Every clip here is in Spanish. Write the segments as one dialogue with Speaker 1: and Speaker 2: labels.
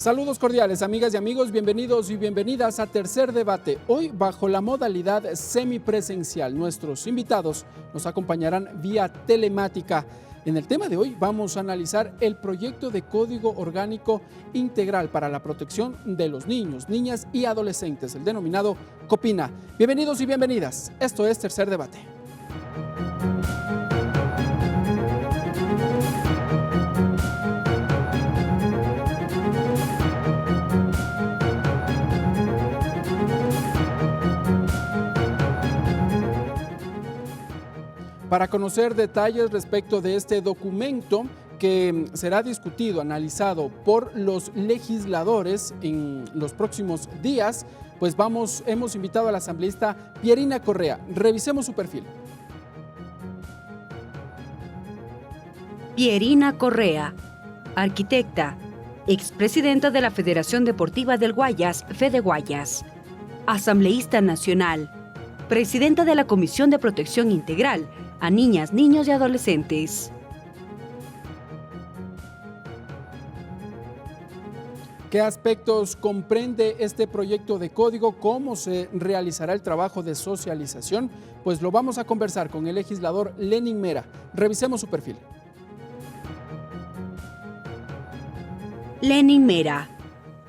Speaker 1: Saludos cordiales, amigas y amigos, bienvenidos y bienvenidas a Tercer Debate. Hoy bajo la modalidad semipresencial. Nuestros invitados nos acompañarán vía telemática. En el tema de hoy vamos a analizar el proyecto de Código Orgánico Integral para la Protección de los Niños, Niñas y Adolescentes, el denominado COPINA. Bienvenidos y bienvenidas. Esto es Tercer Debate. Para conocer detalles respecto de este documento que será discutido, analizado por los legisladores en los próximos días, pues hemos invitado a la asambleísta Pierina Correa. Revisemos su perfil.
Speaker 2: Pierina Correa, arquitecta, expresidenta de la Federación Deportiva del Guayas, Fede Guayas, asambleísta nacional, presidenta de la Comisión de Protección Integral a Niñas, Niños y Adolescentes.
Speaker 1: ¿Qué aspectos comprende este proyecto de código? ¿Cómo se realizará el trabajo de socialización? Pues lo vamos a conversar con el legislador Lenin Mera. Revisemos su perfil.
Speaker 2: Lenin Mera,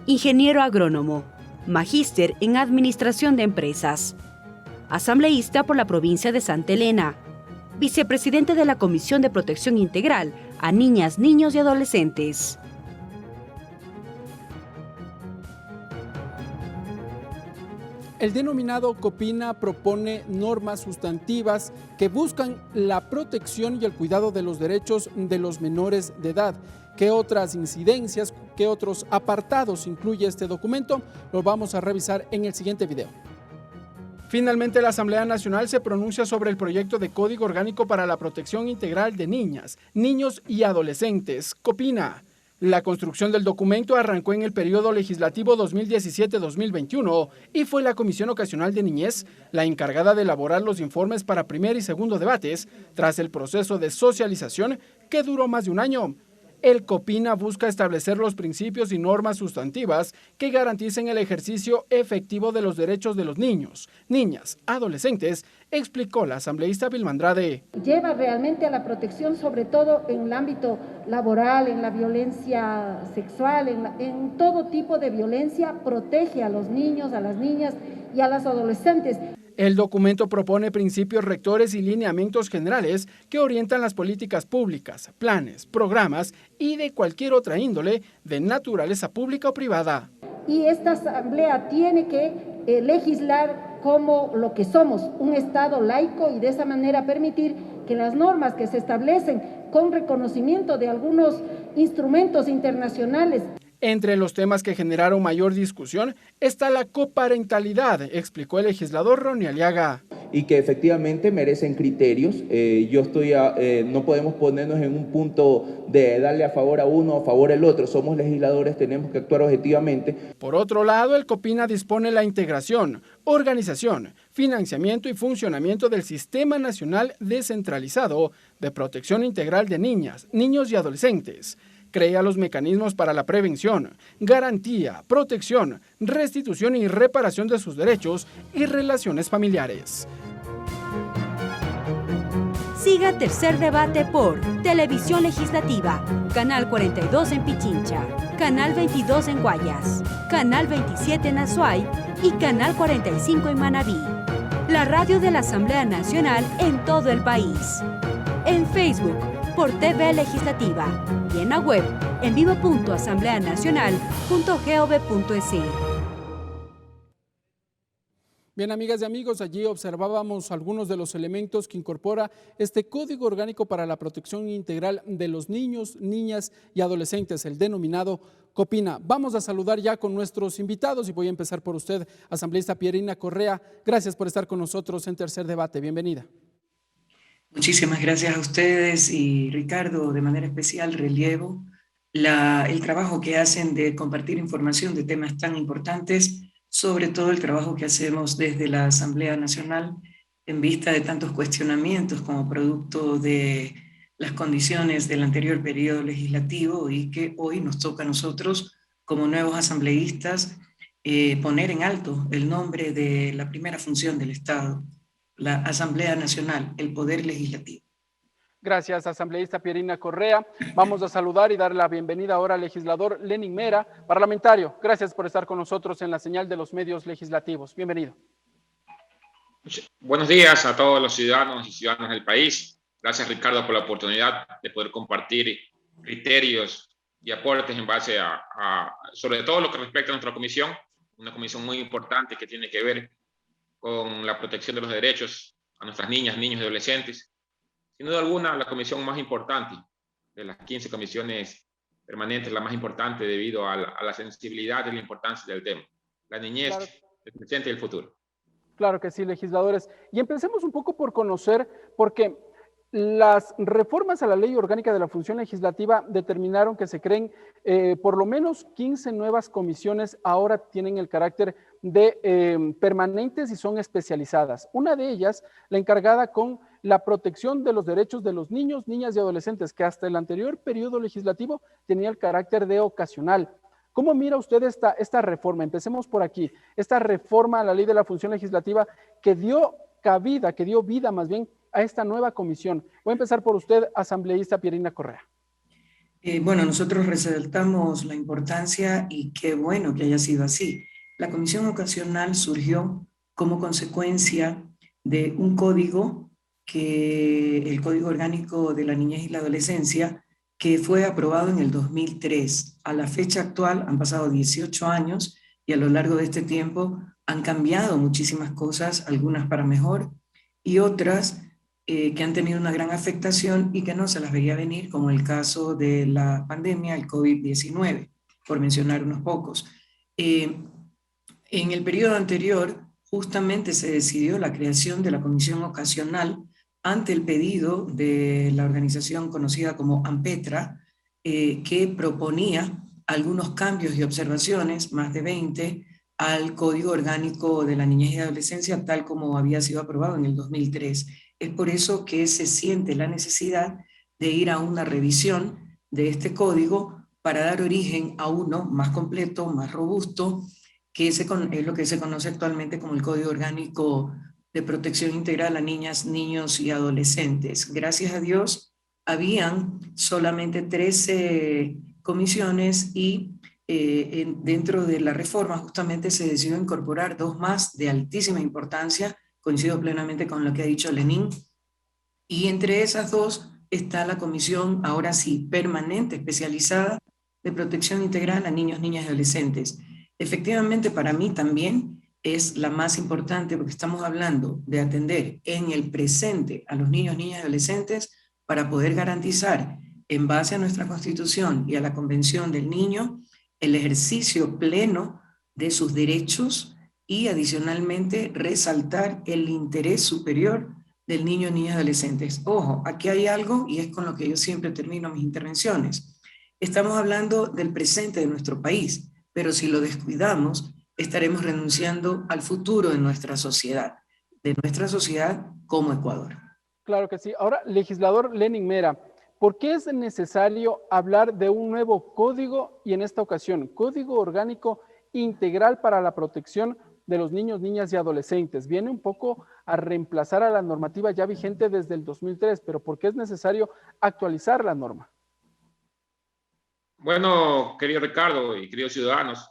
Speaker 2: ingeniero agrónomo, magíster en Administración de Empresas, asambleísta por la provincia de Santa Elena, vicepresidente de la Comisión de Protección Integral a Niñas, Niños y Adolescentes.
Speaker 1: El denominado COPINA propone normas sustantivas que buscan la protección y el cuidado de los derechos de los menores de edad. ¿Qué otras incidencias, qué otros apartados incluye este documento? Lo vamos a revisar en el siguiente video. Finalmente, la Asamblea Nacional se pronuncia sobre el proyecto de Código Orgánico para la Protección Integral de Niñas, Niños y Adolescentes, COPINA. La construcción del documento arrancó en el periodo legislativo 2017-2021 y fue la Comisión Ocasional de Niñez la encargada de elaborar los informes para primer y segundo debates, tras el proceso de socialización que duró más de un año. El COPINA busca establecer los principios y normas sustantivas que garanticen el ejercicio efectivo de los derechos de los niños, niñas, adolescentes, explicó la asambleísta Vilma Andrade.
Speaker 3: Lleva realmente a la protección, sobre todo en el ámbito laboral, en la violencia sexual, en todo tipo de violencia, protege a los niños, a las niñas y a las adolescentes.
Speaker 1: El documento propone principios rectores y lineamientos generales que orientan las políticas públicas, planes, programas y de cualquier otra índole de naturaleza pública o privada.
Speaker 3: Y esta asamblea tiene que legislar como lo que somos, un Estado laico, y de esa manera permitir que las normas que se establecen con reconocimiento de algunos instrumentos internacionales.
Speaker 1: Entre los temas que generaron mayor discusión está la coparentalidad, explicó el legislador Ronnie Aliaga.
Speaker 4: Y que efectivamente merecen criterios. No podemos ponernos en un punto de darle a favor a uno o a favor al otro. Somos legisladores, tenemos que actuar objetivamente.
Speaker 1: Por otro lado, el COPINA dispone la integración, organización, financiamiento y funcionamiento del Sistema Nacional Descentralizado de Protección Integral de Niñas, Niños y Adolescentes. Crea los mecanismos para la prevención, garantía, protección, restitución y reparación de sus derechos y relaciones familiares.
Speaker 2: Siga Tercer Debate por Televisión Legislativa, Canal 42 en Pichincha, Canal 22 en Guayas, Canal 27 en Azuay y Canal 45 en Manabí. La radio de la Asamblea Nacional en todo el país. En Facebook por TV Legislativa y en la web en vivo.asambleanacional.gov.es.
Speaker 1: Bien, amigas y amigos, allí observábamos algunos de los elementos que incorpora este Código Orgánico para la Protección Integral de los Niños, Niñas y Adolescentes, el denominado COPINA. Vamos a saludar ya con nuestros invitados y voy a empezar por usted, asambleísta Pierina Correa. Gracias por estar con nosotros en Tercer Debate. Bienvenida.
Speaker 5: Muchísimas gracias a ustedes y Ricardo, de manera especial relevo el trabajo que hacen de compartir información de temas tan importantes, sobre todo el trabajo que hacemos desde la Asamblea Nacional en vista de tantos cuestionamientos como producto de las condiciones del anterior periodo legislativo y que hoy nos toca a nosotros como nuevos asambleístas, poner en alto el nombre de la primera función del Estado, la Asamblea Nacional, el Poder Legislativo.
Speaker 1: Gracias, asambleísta Pierina Correa. Vamos a saludar y dar la bienvenida ahora al legislador Lenin Mera, parlamentario. Gracias por estar con nosotros en la señal de los medios legislativos. Bienvenido.
Speaker 6: Buenos días a todos los ciudadanos y ciudadanas del país. Gracias, Ricardo, por la oportunidad de poder compartir criterios y aportes en base sobre todo lo que respecta a nuestra comisión, una comisión muy importante que tiene que ver con la protección de los derechos a nuestras niñas, niños y adolescentes. Sin duda alguna, la comisión más importante de las 15 comisiones permanentes, la más importante debido a la sensibilidad y la importancia del tema. La niñez, claro, el presente y el futuro.
Speaker 1: Claro que sí, legisladores. Y empecemos un poco por conocer, porque las reformas a la Ley Orgánica de la Función Legislativa determinaron que se creen por lo menos 15 nuevas comisiones, ahora tienen el carácter de permanentes y son especializadas. Una de ellas, la encargada con la protección de los derechos de los niños, niñas y adolescentes, que hasta el anterior periodo legislativo tenía el carácter de ocasional. ¿Cómo mira usted esta reforma? Empecemos por aquí. Esta reforma a la Ley de la Función Legislativa que dio cabida, que dio vida más bien a esta nueva comisión. Voy a empezar por usted, asambleísta Pierina Correa.
Speaker 5: Bueno, nosotros resaltamos la importancia y qué bueno que haya sido así. La comisión ocasional surgió como consecuencia de un código, el Código Orgánico de la Niñez y la Adolescencia, que fue aprobado en el 2003. A la fecha actual han pasado 18 años y a lo largo de este tiempo han cambiado muchísimas cosas, algunas para mejor y otras que han tenido una gran afectación y que no se las veía venir, como el caso de la pandemia, el COVID-19, por mencionar unos pocos. En el periodo anterior, justamente se decidió la creación de la comisión ocasional ante el pedido de la organización conocida como AMPETRA, que proponía algunos cambios y observaciones, más de 20, al Código Orgánico de la Niñez y Adolescencia, tal como había sido aprobado en el 2003. Es por eso que se siente la necesidad de ir a una revisión de este código para dar origen a uno más completo, más robusto, que es lo que se conoce actualmente como el Código Orgánico de Protección Integral a Niñas, Niños y Adolescentes. Gracias a Dios, habían solamente 13 comisiones y dentro de la reforma justamente se decidió incorporar 2 más de altísima importancia. Coincido plenamente con lo que ha dicho Lenín, y entre esas 2 está la comisión, ahora sí, permanente, especializada, de protección integral a niños, niñas y adolescentes. Efectivamente, para mí también es la más importante porque estamos hablando de atender en el presente a los niños, niñas y adolescentes para poder garantizar, en base a nuestra Constitución y a la Convención del Niño, el ejercicio pleno de sus derechos y adicionalmente resaltar el interés superior del niño, niñas y adolescentes. Ojo, aquí hay algo y es con lo que yo siempre termino mis intervenciones. Estamos hablando del presente de nuestro país, pero si lo descuidamos, estaremos renunciando al futuro de nuestra sociedad como Ecuador.
Speaker 1: Claro que sí. Ahora, legislador Lenin Mera, ¿por qué es necesario hablar de un nuevo código y en esta ocasión, Código Orgánico Integral para la Protección de los Niños, Niñas y Adolescentes? Viene un poco a reemplazar a la normativa ya vigente desde el 2003, pero ¿por qué es necesario actualizar la norma?
Speaker 6: Bueno, querido Ricardo y queridos ciudadanos,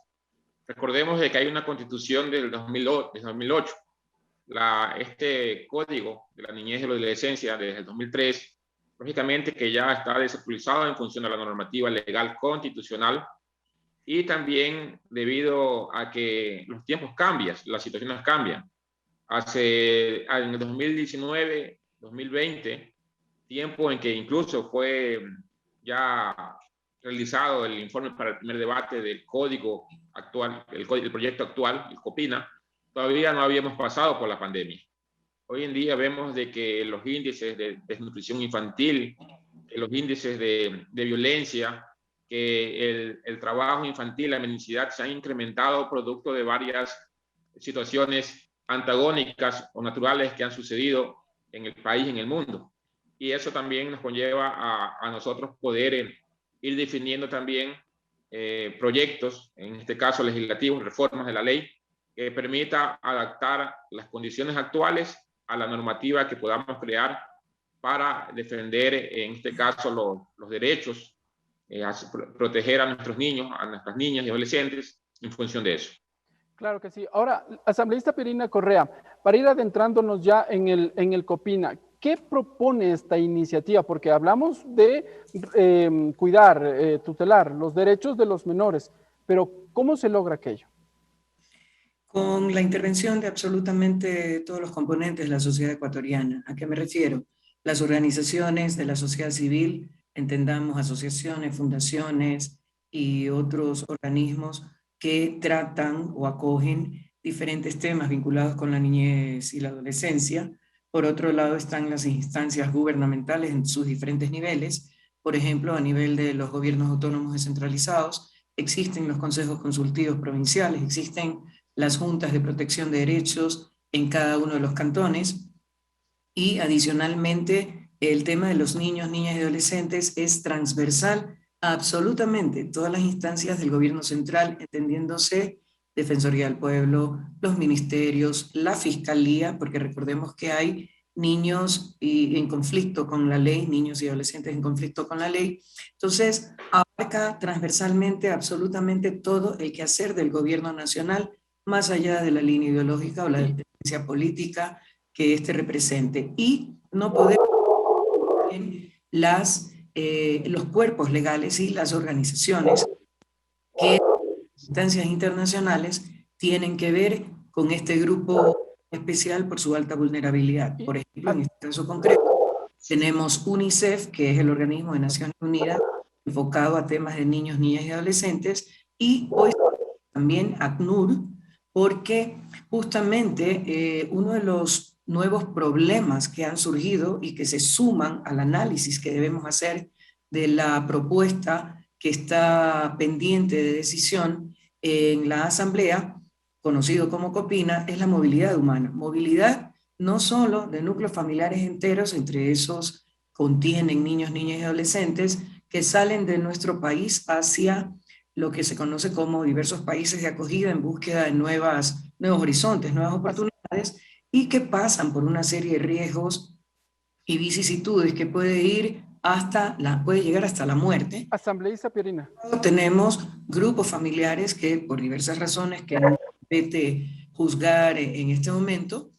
Speaker 6: recordemos de que hay una constitución del 2008. Este código de la niñez y la adolescencia desde el 2003, lógicamente que ya está desactualizado en función de la normativa legal constitucional y también debido a que los tiempos cambian, las situaciones cambian. En el 2019, 2020, tiempo en que incluso fue ya realizado el informe para el primer debate del código actual, el proyecto actual, el COPINA, todavía no habíamos pasado por la pandemia. Hoy en día vemos de que los índices de desnutrición infantil, los índices de violencia, que el trabajo infantil, la mendicidad se han incrementado producto de varias situaciones antagónicas o naturales que han sucedido en el país y en el mundo. Y eso también nos conlleva a nosotros poder ir definiendo también proyectos, en este caso legislativos, reformas de la ley, que permita adaptar las condiciones actuales a la normativa que podamos crear para defender, en este caso, los derechos, proteger a nuestros niños, a nuestras niñas y adolescentes en función de eso.
Speaker 1: Claro que sí. Ahora, asambleísta Pierina Correa, para ir adentrándonos ya en el COPINA, ¿qué propone esta iniciativa? Porque hablamos de cuidar, tutelar los derechos de los menores, pero ¿cómo se logra aquello?
Speaker 5: Con la intervención de absolutamente todos los componentes de la sociedad ecuatoriana. ¿A qué me refiero? Las organizaciones de la sociedad civil, entendamos asociaciones, fundaciones y otros organismos que tratan o acogen diferentes temas vinculados con la niñez y la adolescencia. Por otro lado están las instancias gubernamentales en sus diferentes niveles. Por ejemplo, a nivel de los gobiernos autónomos descentralizados, existen los consejos consultivos provinciales, existen las juntas de protección de derechos en cada uno de los cantones, y adicionalmente el tema de los niños, niñas y adolescentes es transversal a absolutamente todas las instancias del gobierno central, entendiéndose Defensoría del Pueblo, los ministerios, la Fiscalía, porque recordemos que hay niños en conflicto con la ley, niños y adolescentes en conflicto con la ley. Entonces, abarca transversalmente absolutamente todo el quehacer del gobierno nacional, más allá de la línea ideológica o la tendencia política que éste represente. Y no podemos los cuerpos legales y las organizaciones que instancias internacionales tienen que ver con este grupo especial por su alta vulnerabilidad. Por ejemplo, en este caso concreto, tenemos UNICEF, que es el organismo de Naciones Unidas enfocado a temas de niños, niñas y adolescentes, y hoy también ACNUR, porque justamente uno de los nuevos problemas que han surgido y que se suman al análisis que debemos hacer de la propuesta que está pendiente de decisión en la Asamblea, conocido como COPINA, es la movilidad humana. Movilidad no solo de núcleos familiares enteros, entre esos contienen niños, niñas y adolescentes, que salen de nuestro país hacia lo que se conoce como diversos países de acogida en búsqueda de nuevos horizontes, nuevas oportunidades, y que pasan por una serie de riesgos y vicisitudes que puede llegar hasta la muerte.
Speaker 1: Asambleísta Pierina.
Speaker 5: Tenemos grupos familiares que por diversas razones que no compete juzgar en este momento,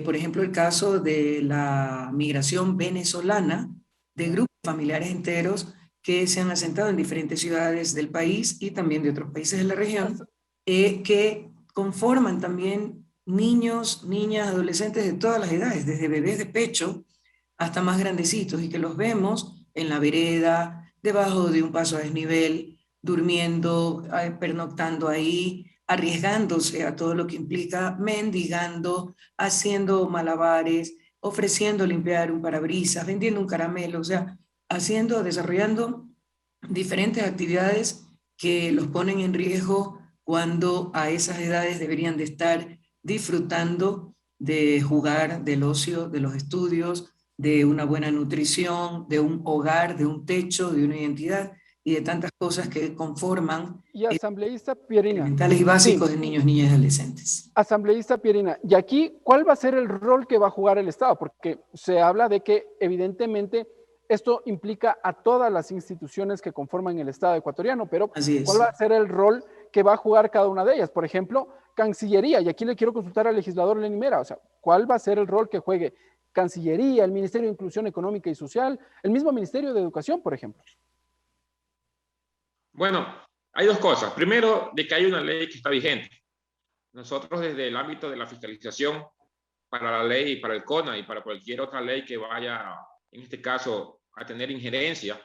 Speaker 5: por ejemplo el caso de la migración venezolana, de grupos familiares enteros que se han asentado en diferentes ciudades del país y también de otros países de la región, que conforman también niños, niñas, adolescentes de todas las edades, desde bebés de pecho hasta más grandecitos, y que los vemos en la vereda, debajo de un paso a desnivel, durmiendo, pernoctando ahí, arriesgándose a todo lo que implica, mendigando, haciendo malabares, ofreciendo limpiar un parabrisas, vendiendo un caramelo, o sea, desarrollando diferentes actividades que los ponen en riesgo cuando a esas edades deberían de estar disfrutando de jugar, del ocio, de los estudios, de una buena nutrición, de un hogar, de un techo, de una identidad y de tantas cosas que conforman
Speaker 1: y asambleísta Pierina,
Speaker 5: elementales y básicos
Speaker 1: sí,
Speaker 5: de niños, niñas y adolescentes.
Speaker 1: Asambleísta Pierina, y aquí, ¿cuál va a ser el rol que va a jugar el Estado? Porque se habla de que evidentemente esto implica a todas las instituciones que conforman el Estado ecuatoriano, pero ¿cuál va a ser el rol que va a jugar cada una de ellas? Por ejemplo, Cancillería, y aquí le quiero consultar al legislador Lenín Mera, o sea, ¿cuál va a ser el rol que juegue Cancillería, el Ministerio de Inclusión Económica y Social, el mismo Ministerio de Educación, por ejemplo?
Speaker 6: Bueno, hay dos cosas. Primero, de que hay una ley que está vigente. Nosotros desde el ámbito de la fiscalización para la ley y para el CONA y para cualquier otra ley que vaya, en este caso, a tener injerencia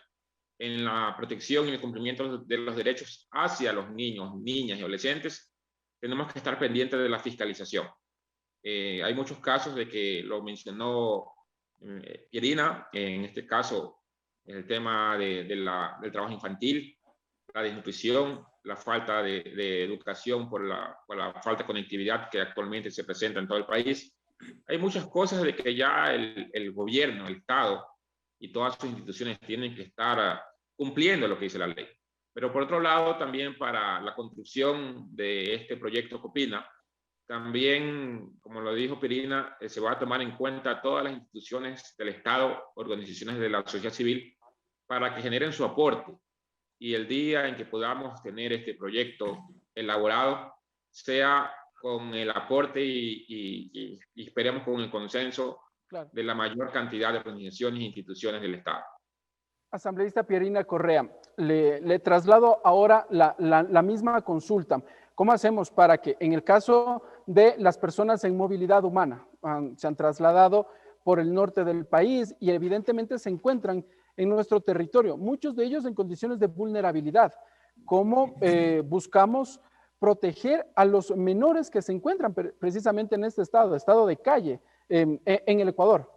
Speaker 6: en la protección y el cumplimiento de los derechos hacia los niños, niñas y adolescentes, tenemos que estar pendientes de la fiscalización. Hay muchos casos de que lo mencionó Pierina, en este caso el tema del trabajo infantil, la desnutrición, la falta de educación por la falta de conectividad que actualmente se presenta en todo el país. Hay muchas cosas de que ya el gobierno, el Estado y todas sus instituciones tienen que estar cumpliendo lo que dice la ley. Pero por otro lado, también para la construcción de este proyecto Copina, también, como lo dijo Pirina, se va a tomar en cuenta todas las instituciones del Estado, organizaciones de la sociedad civil, para que generen su aporte. Y el día en que podamos tener este proyecto elaborado, sea con el aporte y esperemos con el consenso de la mayor cantidad de organizaciones e instituciones del Estado.
Speaker 1: Asambleísta Pierina Correa, le traslado ahora la misma consulta. ¿Cómo hacemos para que en el caso de las personas en movilidad humana se han trasladado por el norte del país y evidentemente se encuentran en nuestro territorio, muchos de ellos en condiciones de vulnerabilidad? ¿Cómo buscamos proteger a los menores que se encuentran precisamente en este estado de calle, en el Ecuador?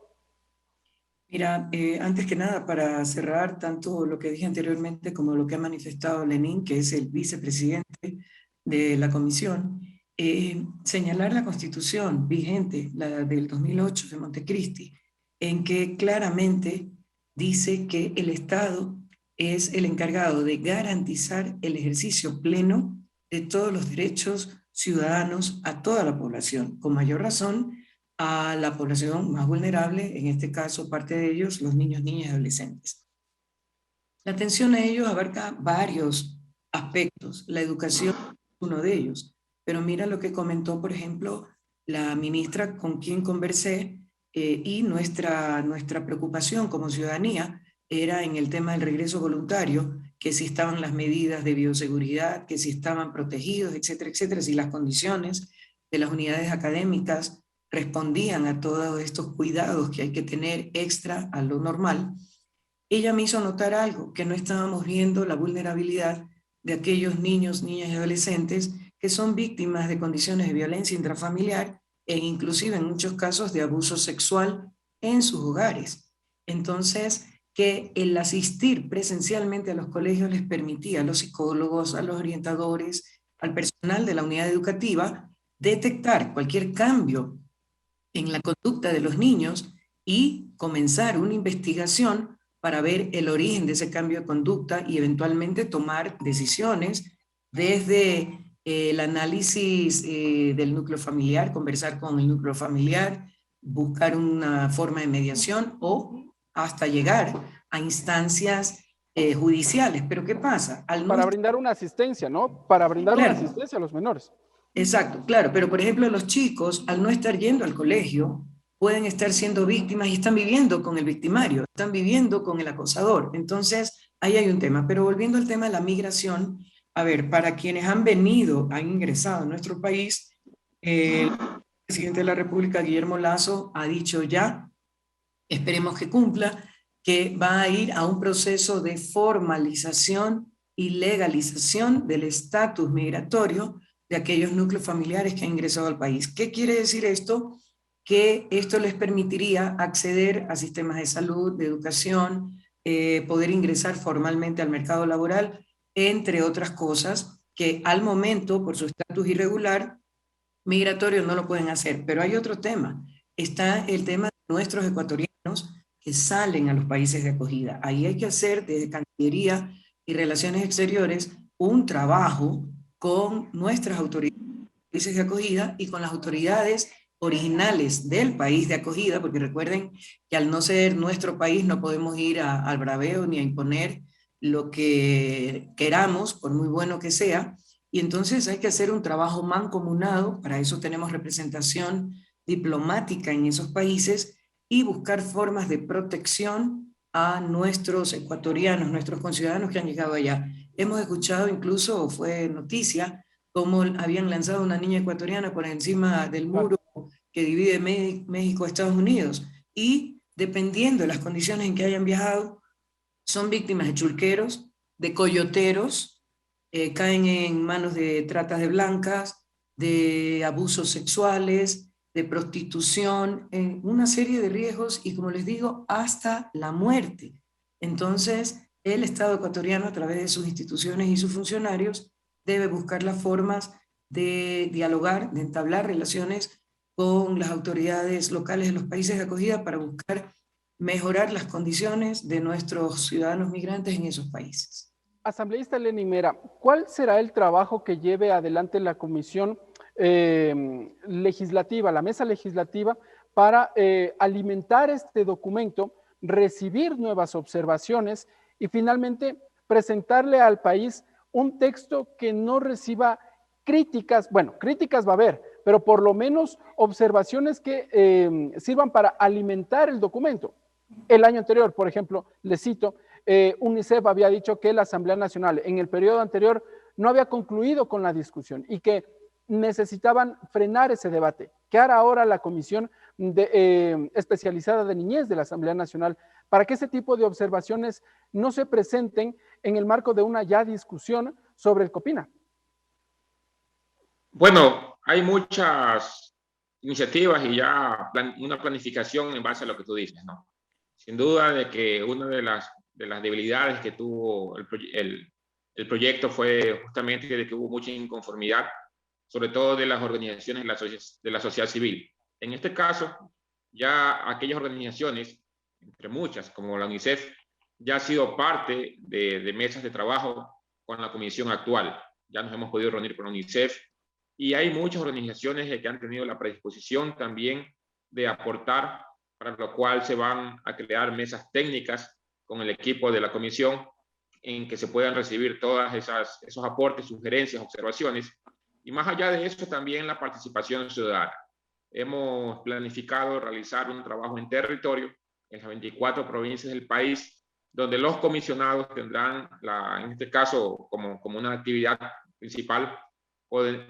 Speaker 5: Mira, antes que nada, para cerrar tanto lo que dije anteriormente como lo que ha manifestado Lenín, que es el vicepresidente de la comisión, señalar la constitución vigente, la del 2008 de Montecristi, en que claramente dice que el Estado es el encargado de garantizar el ejercicio pleno de todos los derechos ciudadanos a toda la población, con mayor razón a la población más vulnerable, en este caso parte de ellos, los niños, niñas y adolescentes. La atención a ellos abarca varios aspectos, la educación es uno de ellos, pero mira lo que comentó, por ejemplo, la ministra con quien conversé, y nuestra preocupación como ciudadanía era en el tema del regreso voluntario, que si estaban las medidas de bioseguridad, que si estaban protegidos, etcétera, etcétera, si las condiciones de las unidades académicas respondían a todos estos cuidados que hay que tener extra a lo normal. Ella me hizo notar algo, que no estábamos viendo la vulnerabilidad de aquellos niños, niñas y adolescentes que son víctimas de condiciones de violencia intrafamiliar e inclusive en muchos casos de abuso sexual en sus hogares. Entonces, que el asistir presencialmente a los colegios les permitía a los psicólogos, a los orientadores, al personal de la unidad educativa, detectar cualquier cambio en la conducta de los niños y comenzar una investigación para ver el origen de ese cambio de conducta y eventualmente tomar decisiones desde el análisis del núcleo familiar, conversar con el núcleo familiar, buscar una forma de mediación o hasta llegar a instancias judiciales. Pero ¿qué pasa?
Speaker 1: Para brindar una asistencia, ¿no? Para brindar una asistencia a los menores.
Speaker 5: Exacto, claro, pero por ejemplo los chicos al no estar yendo al colegio pueden estar siendo víctimas y están viviendo con el victimario, están viviendo con el acosador. Entonces ahí hay un tema, pero volviendo al tema de la migración, a ver, para quienes han venido, han ingresado a nuestro país, el presidente de la República, Guillermo Lasso, ha dicho ya, esperemos que cumpla, que va a ir a un proceso de formalización y legalización del estatus migratorio de aquellos núcleos familiares que han ingresado al país. ¿Qué quiere decir esto? Que esto les permitiría acceder a sistemas de salud, de educación, poder ingresar formalmente al mercado laboral, entre otras cosas que al momento, por su estatus irregular, migratorio no lo pueden hacer. Pero hay otro tema. Está el tema de nuestros ecuatorianos que salen a los países de acogida. Ahí hay que hacer desde Cancillería y Relaciones Exteriores un trabajo con nuestras autoridades de acogida y con las autoridades originales del país de acogida, porque recuerden que al no ser nuestro país no podemos ir al braveo ni a imponer lo que queramos, por muy bueno que sea, y entonces hay que hacer un trabajo mancomunado, para eso tenemos representación diplomática en esos países, y buscar formas de protección a nuestros ecuatorianos, nuestros conciudadanos que han llegado allá. Hemos escuchado, incluso fue noticia, cómo habían lanzado una niña ecuatoriana por encima del muro que divide México a Estados Unidos, y dependiendo de las condiciones en que hayan viajado, son víctimas de chulqueros, de coyoteros, caen en manos de tratas de blancas, de abusos sexuales, de prostitución, en una serie de riesgos y, como les digo, hasta la muerte. Entonces, el Estado ecuatoriano, a través de sus instituciones y sus funcionarios, debe buscar las formas de dialogar, de entablar relaciones con las autoridades locales de los países de acogida para buscar mejorar las condiciones de nuestros ciudadanos migrantes en esos países.
Speaker 1: Asambleísta Lenin Mera, ¿cuál será el trabajo que lleve adelante la comisión legislativa, la mesa legislativa, para alimentar este documento, recibir nuevas observaciones y finalmente presentarle al país un texto que no reciba críticas? Bueno, críticas va a haber, pero por lo menos observaciones que sirvan para alimentar el documento. El año anterior, por ejemplo, les cito, UNICEF había dicho que la Asamblea Nacional en el periodo anterior no había concluido con la discusión y que necesitaban frenar ese debate. ¿Qué hará ahora la Comisión especializada de Niñez de la Asamblea Nacional para que ese tipo de observaciones no se presenten en el marco de una ya discusión sobre el COPINA?
Speaker 6: Bueno, hay muchas iniciativas y ya una planificación en base a lo que tú dices, ¿no? Sin duda de que una de las debilidades que tuvo el proyecto fue justamente de que hubo mucha inconformidad, sobre todo de las organizaciones de la sociedad civil. En este caso, ya aquellas organizaciones, entre muchas, como la UNICEF, ya ha sido parte de mesas de trabajo con la comisión actual. Ya nos hemos podido reunir con la UNICEF y hay muchas organizaciones que han tenido la predisposición también de aportar, para lo cual se van a crear mesas técnicas con el equipo de la comisión en que se puedan recibir todas esos aportes, sugerencias, observaciones. Y más allá de eso, también la participación ciudadana. Hemos planificado realizar un trabajo en territorio en las 24 provincias del país, donde los comisionados tendrán, en este caso, como una actividad principal,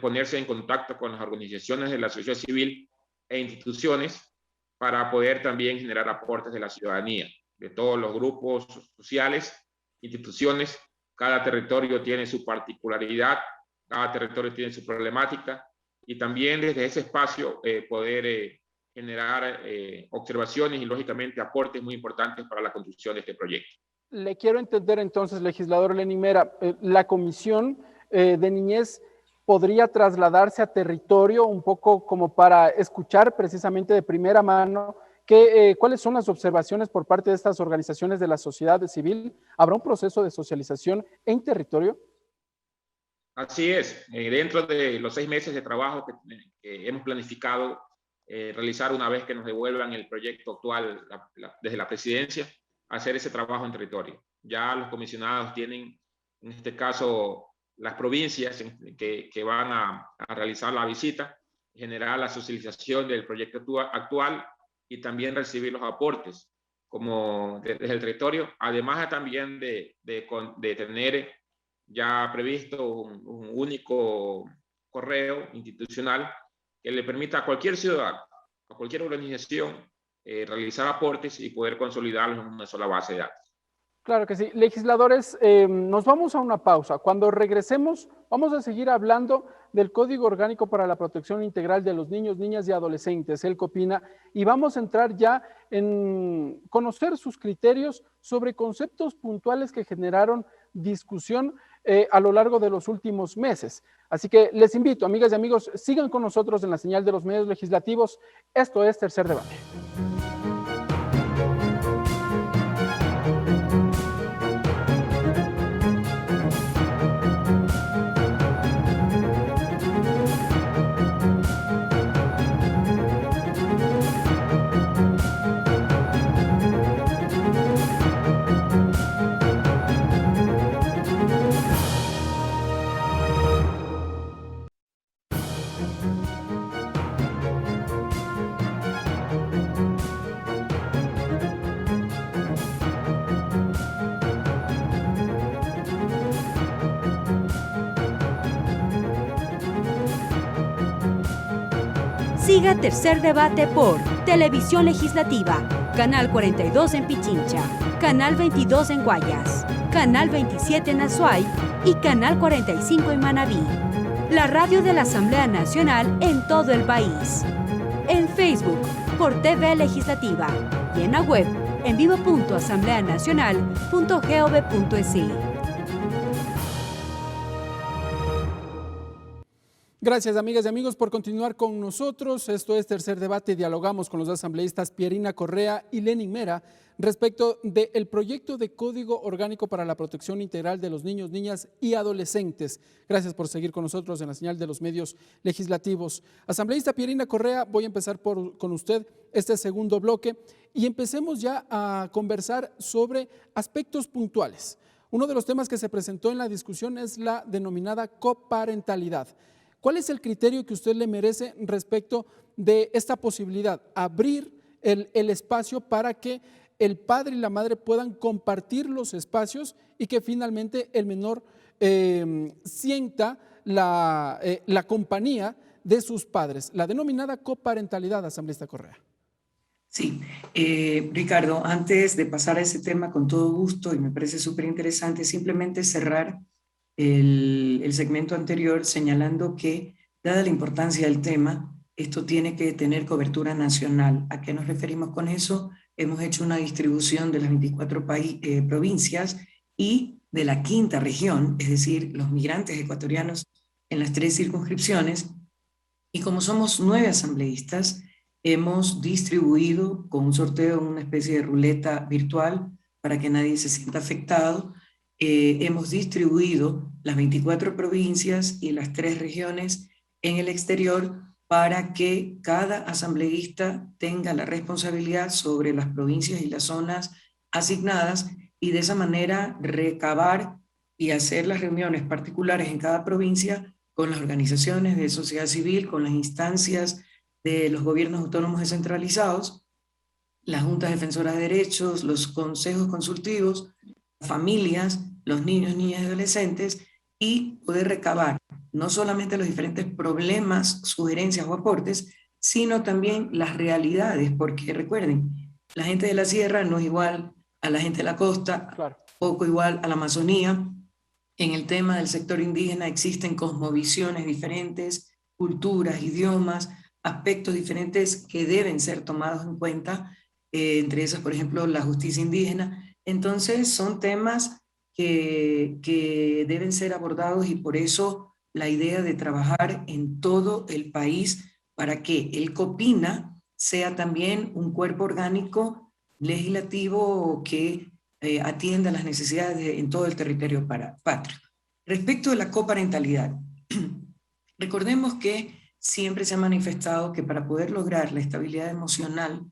Speaker 6: ponerse en contacto con las organizaciones de la sociedad civil e instituciones para poder también generar aportes de la ciudadanía, de todos los grupos sociales, instituciones. Cada territorio tiene su particularidad, cada territorio tiene su problemática, y también desde ese espacio poder generar observaciones y lógicamente aportes muy importantes para la construcción de este proyecto.
Speaker 1: Le quiero entender entonces, legislador Lenin Mera, la Comisión de Niñez podría trasladarse a territorio un poco como para escuchar precisamente de primera mano cuáles son las observaciones por parte de estas organizaciones de la sociedad civil. ¿Habrá un proceso de socialización en territorio?
Speaker 6: Así es. Dentro de los 6 meses de trabajo que hemos planificado realizar una vez que nos devuelvan el proyecto actual desde la presidencia, hacer ese trabajo en territorio. Ya los comisionados tienen, en este caso, las provincias que van a realizar la visita, generar la socialización del proyecto actual y también recibir los aportes como desde el territorio, además también de tener ya previsto un único correo institucional que le permita a cualquier ciudadano, a cualquier organización, realizar aportes y poder consolidarlos en una sola base de datos.
Speaker 1: Claro que sí. Legisladores, nos vamos a una pausa. Cuando regresemos, vamos a seguir hablando del Código Orgánico para la Protección Integral de los Niños, Niñas y Adolescentes, el COPINA, y vamos a entrar ya en conocer sus criterios sobre conceptos puntuales que generaron discusión a lo largo de los últimos meses. Así que les invito, amigas y amigos, sigan con nosotros en la señal de los medios legislativos. Esto es Tercer Debate.
Speaker 2: Siga Tercer Debate por Televisión Legislativa, Canal 42 en Pichincha, Canal 22 en Guayas, Canal 27 en Azuay y Canal 45 en Manabí. La radio de la Asamblea Nacional en todo el país. En Facebook por TV Legislativa y en la web en vivo.asambleanacional.gov.es.
Speaker 1: Gracias, amigas y amigos, por continuar con nosotros. Esto es Tercer Debate. Dialogamos con los asambleístas Pierina Correa y Lenin Mera respecto del proyecto de Código Orgánico para la Protección Integral de los Niños, Niñas y Adolescentes. Gracias por seguir con nosotros en la señal de los medios legislativos. Asambleísta Pierina Correa, voy a empezar con usted este segundo bloque y empecemos ya a conversar sobre aspectos puntuales. Uno de los temas que se presentó en la discusión es la denominada coparentalidad. ¿Cuál es el criterio que usted le merece respecto de esta posibilidad? Abrir el espacio para que el padre y la madre puedan compartir los espacios y que finalmente el menor sienta la compañía de sus padres. La denominada coparentalidad, asambleísta Correa.
Speaker 5: Sí, Ricardo, antes de pasar a ese tema con todo gusto, y me parece súper interesante, simplemente cerrar el segmento anterior señalando que, dada la importancia del tema, esto tiene que tener cobertura nacional. ¿A qué nos referimos con eso? Hemos hecho una distribución de las 24 provincias y de la quinta región, es decir, los migrantes ecuatorianos en las 3 circunscripciones, y como somos 9 asambleístas, hemos distribuido con un sorteo, una especie de ruleta virtual para que nadie se sienta afectado. Hemos distribuido las 24 provincias y las 3 regiones en el exterior para que cada asambleísta tenga la responsabilidad sobre las provincias y las zonas asignadas y de esa manera recabar y hacer las reuniones particulares en cada provincia con las organizaciones de sociedad civil, con las instancias de los gobiernos autónomos descentralizados, las juntas defensoras de derechos, los consejos consultivos, familias, los niños, niñas y adolescentes, y poder recabar no solamente los diferentes problemas, sugerencias o aportes, sino también las realidades, porque recuerden, la gente de la sierra no es igual a la gente de la costa,
Speaker 1: Claro.
Speaker 5: poco igual a la Amazonía. En el tema del sector indígena existen cosmovisiones diferentes, culturas, idiomas, aspectos diferentes que deben ser tomados en cuenta, entre esas, por ejemplo, la justicia indígena. Entonces, son temas que deben ser abordados y por eso la idea de trabajar en todo el país para que el COPINA sea también un cuerpo orgánico legislativo que atienda las necesidades en todo el territorio patrio. Respecto de la coparentalidad, recordemos que siempre se ha manifestado que para poder lograr la estabilidad emocional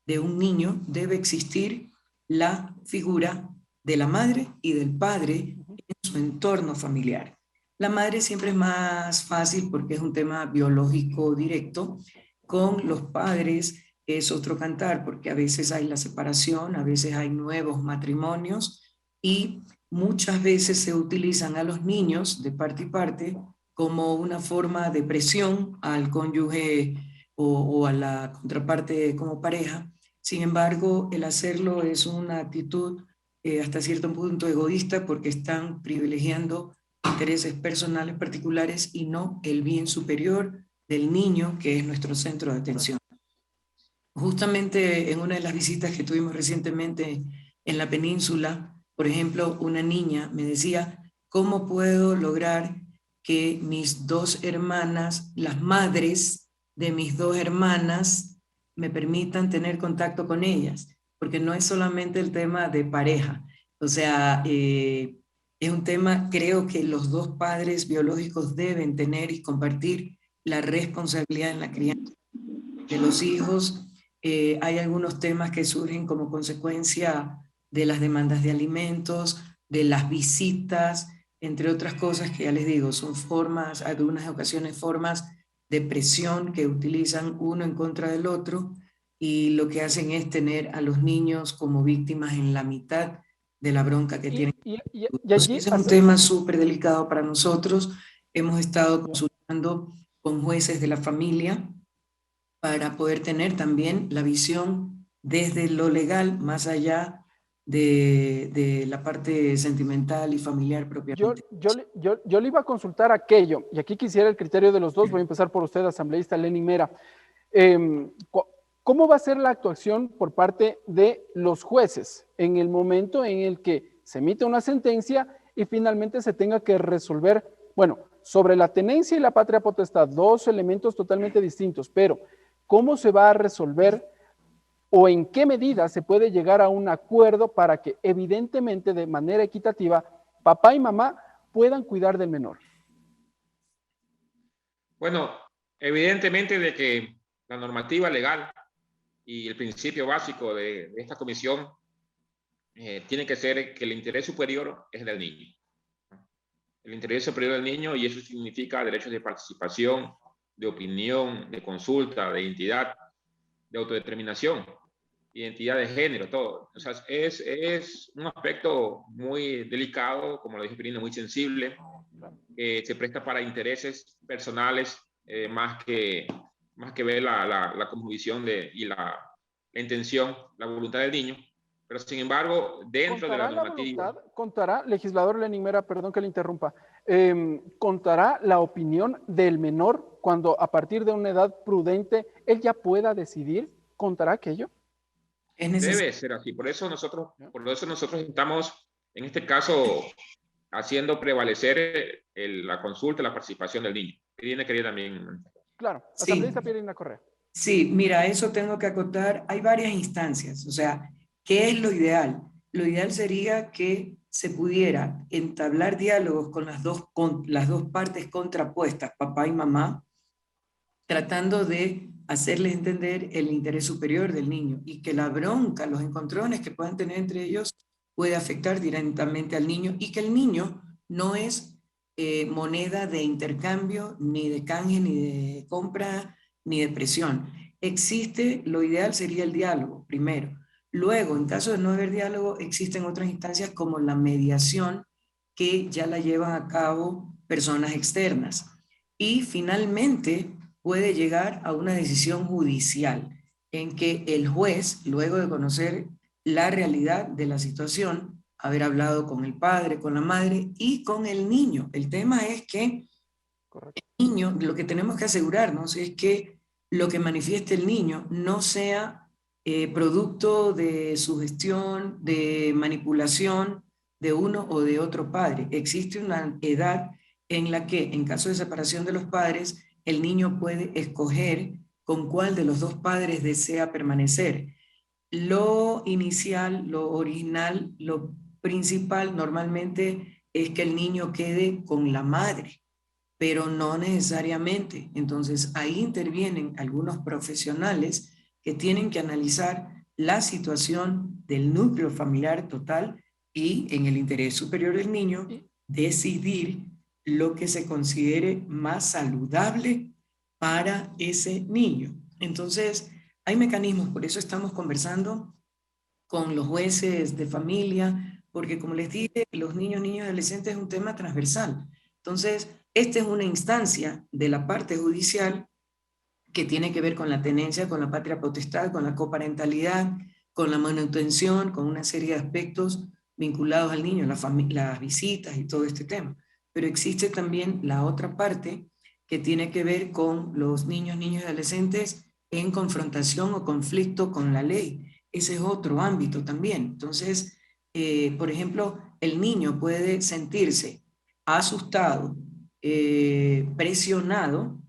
Speaker 5: de un niño debe existir la figura de la madre y del padre en su entorno familiar. La madre siempre es más fácil porque es un tema biológico directo. Con los padres es otro cantar porque a veces hay la separación, a veces hay nuevos matrimonios y muchas veces se utilizan a los niños de parte y parte como una forma de presión al cónyuge o a la contraparte como pareja. Sin embargo, el hacerlo es una actitud hasta cierto punto egoísta porque están privilegiando intereses personales particulares y no el bien superior del niño, que es nuestro centro de atención. Justamente en una de las visitas que tuvimos recientemente en la península, por ejemplo, una niña me decía, ¿cómo puedo lograr que mis 2 hermanas, las madres de mis 2 hermanas, me permitan tener contacto con ellas? Porque no es solamente el tema de pareja, o sea, es un tema, creo que los 2 padres biológicos deben tener y compartir la responsabilidad en la crianza de los hijos. Hay algunos temas que surgen como consecuencia de las demandas de alimentos, de las visitas, entre otras cosas que ya les digo, son formas, algunas ocasiones formas de presión que utilizan uno en contra del otro y lo que hacen es tener a los niños como víctimas en la mitad de la bronca que tienen. Allí, es un tema súper delicado para nosotros. Hemos estado consultando con jueces de la familia para poder tener también la visión desde lo legal, más allá de la parte sentimental y familiar propiamente.
Speaker 1: Yo le iba a consultar aquello, y aquí quisiera el criterio de los dos. Voy a empezar por usted, asambleísta Lenin Mera. ¿Cómo va a ser la actuación por parte de los jueces en el momento en el que se emite una sentencia y finalmente se tenga que resolver, bueno, sobre la tenencia y la patria potestad, dos elementos totalmente distintos, pero ¿cómo se va a resolver o en qué medida se puede llegar a un acuerdo para que evidentemente de manera equitativa papá y mamá puedan cuidar del menor?
Speaker 6: Bueno, evidentemente de que la normativa legal y el principio básico de esta comisión tiene que ser que el interés superior es del niño. El interés superior del niño, y eso significa derechos de participación, de opinión, de consulta, de identidad, de autodeterminación, identidad de género, todo. O sea, es un aspecto muy delicado, como lo dije Pirina, muy sensible, se presta para intereses personales más que ver la cosmovisión y la intención, la voluntad del niño. Pero sin embargo, dentro de la normativa...
Speaker 1: ¿Contará, legislador Lenin Mera, perdón que le interrumpa, contará la opinión del menor cuando a partir de una edad prudente él ya pueda decidir? ¿Contará aquello?
Speaker 6: Debe ser así. Por eso nosotros estamos, en este caso, haciendo prevalecer la consulta, la participación del niño. Pirina quería también...
Speaker 1: Claro,
Speaker 5: Sí.
Speaker 1: asambleísta Pirina Correa.
Speaker 5: Sí, mira, eso tengo que acotar. Hay varias instancias. O sea, ¿qué es lo ideal? Lo ideal sería que se pudiera entablar diálogos con las dos partes contrapuestas, papá y mamá, tratando de hacerles entender el interés superior del niño y que la bronca, los encontrones que puedan tener entre ellos puede afectar directamente al niño y que el niño no es moneda de intercambio, ni de canje, ni de compra, ni de presión. Existe, lo ideal sería el diálogo, primero. Luego, en caso de no haber diálogo, existen otras instancias como la mediación, que ya la llevan a cabo personas externas. Y finalmente puede llegar a una decisión judicial en que el juez, luego de conocer la realidad de la situación, haber hablado con el padre, con la madre y con el niño. El tema es que el niño, lo que tenemos que asegurarnos es que lo que manifieste el niño no sea producto de sugestión, de manipulación de uno o de otro padre. Existe una edad en la que, en caso de separación de los padres, el niño puede escoger con cuál de los dos padres desea permanecer. Lo inicial, lo original, lo principal normalmente es que el niño quede con la madre, pero no necesariamente. Entonces ahí intervienen algunos profesionales que tienen que analizar la situación del núcleo familiar total y, en el interés superior del niño, decidir lo que se considere más saludable para ese niño. Entonces, hay mecanismos, por eso estamos conversando con los jueces de familia, porque como les dije, los niños y adolescentes es un tema transversal. Entonces, esta es una instancia de la parte judicial que tiene que ver con la tenencia, con la patria potestad, con la coparentalidad, con la manutención, con una serie de aspectos vinculados al niño, las visitas y todo este tema. Pero existe también la otra parte que tiene que ver con los niños y adolescentes en confrontación o conflicto con la ley. Ese es otro ámbito también. Entonces, por ejemplo, el niño puede sentirse asustado, presionado,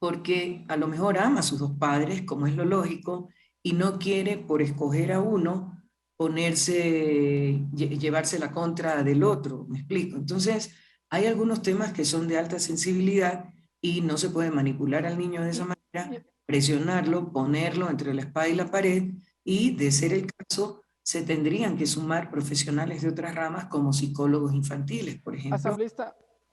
Speaker 5: porque a lo mejor ama a sus dos padres, como es lo lógico, y no quiere, por escoger a uno, llevarse la contra del otro. ¿Me explico? Entonces, hay algunos temas que son de alta sensibilidad y no se puede manipular al niño de esa manera, presionarlo, ponerlo entre la espada y la pared, y de ser el caso, se tendrían que sumar profesionales de otras ramas como psicólogos infantiles, por ejemplo,